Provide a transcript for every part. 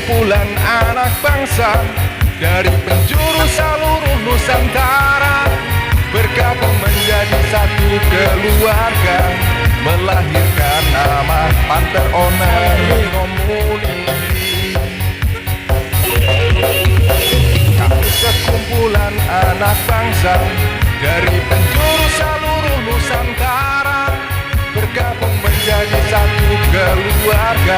sekumpulan anak bangsa dari penjuru seluruh Nusantara, bergabung menjadi satu keluarga, melahirkan nama Panther Owner Community. Kami sekumpulan anak bangsa dari penjuru seluruh Nusantara, bergabung menjadi satu keluarga,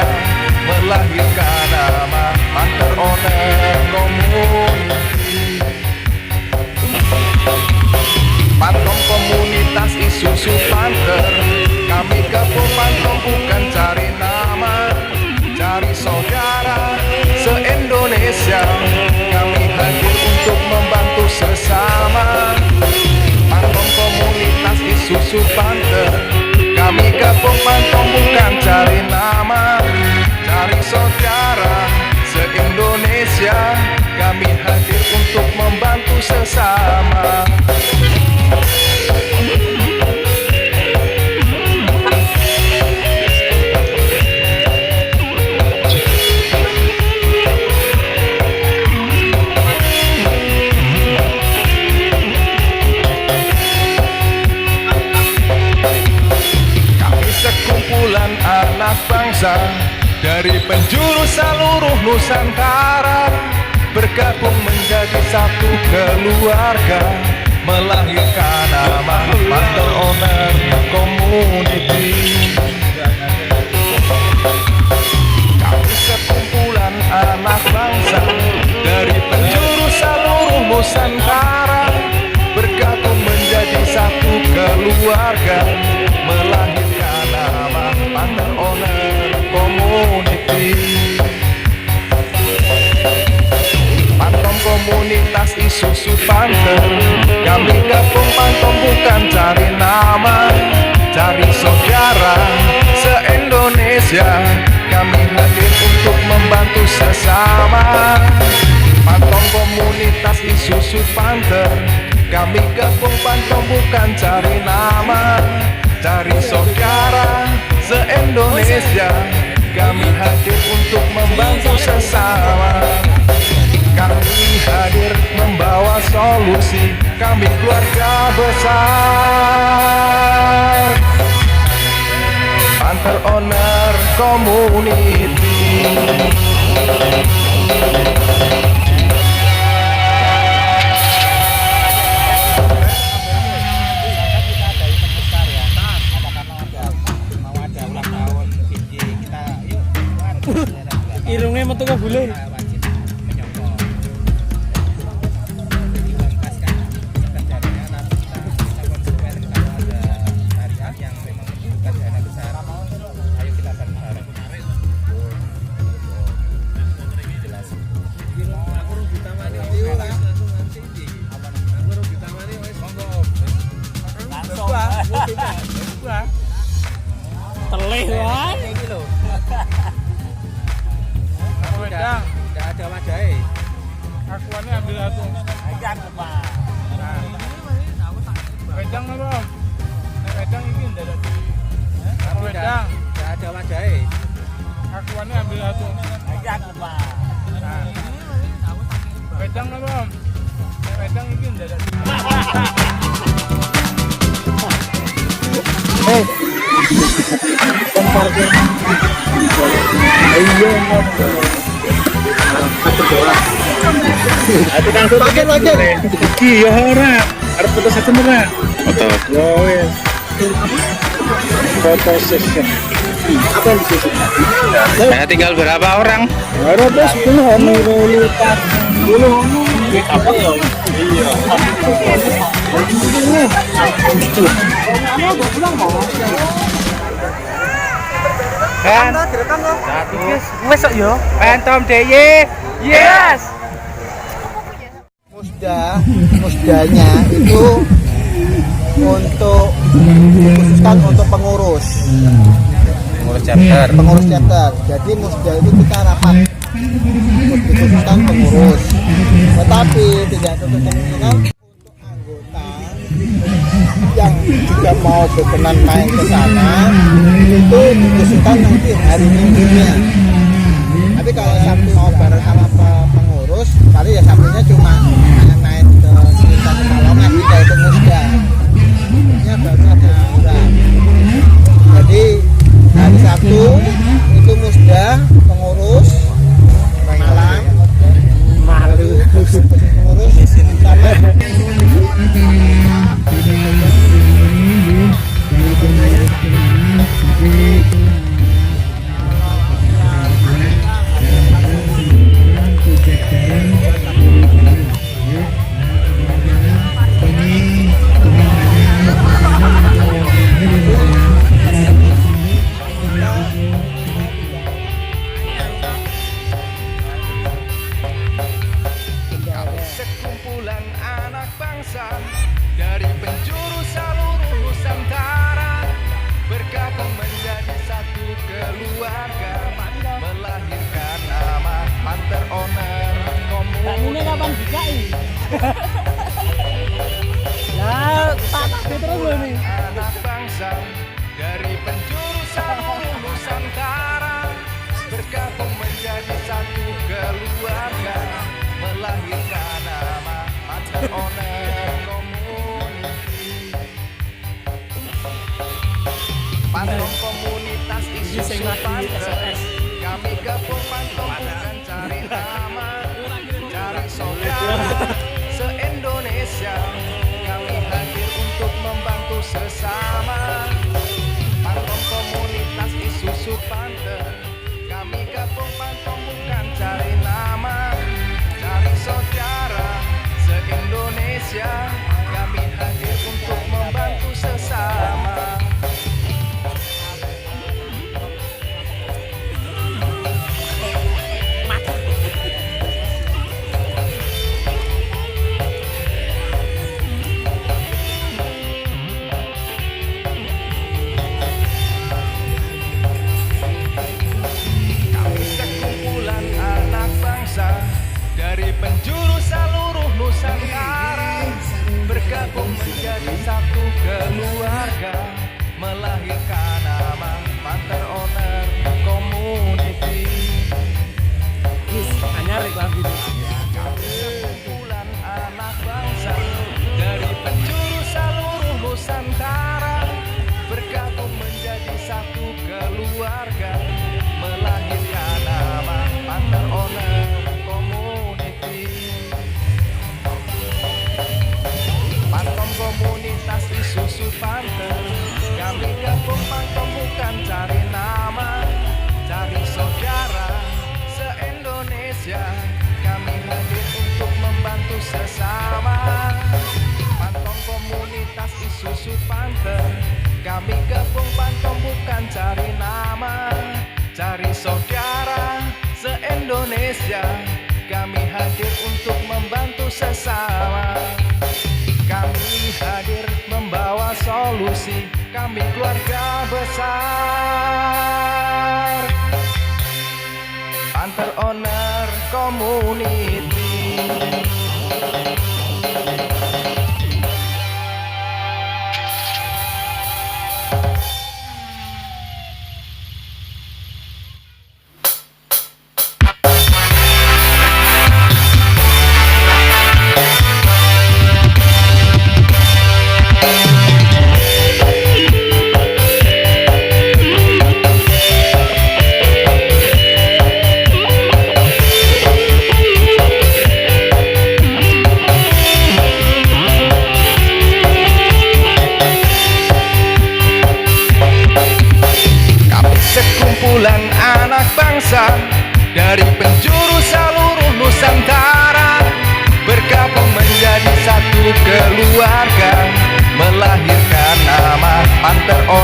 melahirkan nama Panther Owner Community. Pantong komunitas Isuzu Panther, kami gabung Pantong bukan cari nama, cari saudara se-Indonesia. Kami hadir untuk membantu sesama. Pantong komunitas Isuzu Panther, kami gabung Pantong bukan cari nama, cari saudara se-Indonesia. Kami hadir untuk membantu sesama. Sekumpulan anak bangsa dari penjuru seluruh Nusantara, bergabung menjadi satu keluarga, melahirkan nama Panther Owner Community. Kami sekumpulan anak bangsa dari penjuru seluruh Nusantara, bergabung menjadi satu keluarga, melahirkan nama Panther Owner Community. Pantong komunitas Isuzu Panther, kami gabung Pantong bukan cari nama, cari saudara se-Indonesia. Kami hadir untuk membantu sesama. Pantong komunitas Isuzu Panther, kami gabung Pantong bukan cari nama, cari saudara se-Indonesia. Kami hadir untuk membantu sesama. Kami hadir membawa solusi, kami keluarga besar Panther Owner Community. Irungnya metu ke bule. Telih kan? Wedang, tidak ada wadai. Akuannya ambil satu. Wedang Pak. Nah. Wedang apa? Nek wedang ini ndak ada. Wedang, tidak ada wadai. akuannya ambil satu. Wedang Pak. Nah. Wedang apa? Nek wedang ini ndak ada. Parkir. Iya, parkir. Iya ora. Arep foto session ora? Foto. Ya wis. Foto session. Apa yang disession? Saya tinggal berapa orang? Ora terus 10 ono lupa. 10 ono. Apa ya? Iya. Kan, direkam loh. Wes kok yo. Phantom DY. Yes. Musdanya itu untuk dikhususkan untuk pengurus chapter. Jadi musda itu kita rapat dikhususkan pengurus, tetapi tidak tertutup kemungkinan untuk anggota yang juga mau berkenan main ke sana itu dikhususkan nanti hari Minggunya. Tapi kalau Sabtu mau satu keluarga, melahirkan nama Panter Owner Community. Pantom komunitas Isuzu Panther, kami gabung Pantom bukan cari nama, cari saudara se-Indonesia. Kami hadir untuk membantu sesama. Pantom komunitas Isuzu Panther, kami gabung Pantom bukan cari nama, cari saudara se-Indonesia. Kami hadir untuk membantu sesama. Dari penjuru seluruh Nusantara, bergabung menjadi satu keluarga, melahirkan nama Panter Owner Community. Kumpulan anak bangsa dari penjuru seluruh Nusantara, bergabung menjadi satu keluarga, melahirkan nama Panter Owner. Pantom komunitas Isuzu Panther, kami gabung Pantom bukan cari nama, cari saudara se-Indonesia. Kami hadir untuk membantu sesama. Pantom komunitas Isuzu Panther, kami gabung Pantom bukan cari nama, cari saudara se-Indonesia. Kami hadir untuk membantu sesama. Kami hadir membawa solusi, kami keluarga besar Panter Owner Community. Sekumpulan anak bangsa dari penjuru seluruh Nusantara, bergabung menjadi satu keluarga, melahirkan nama Panter Owner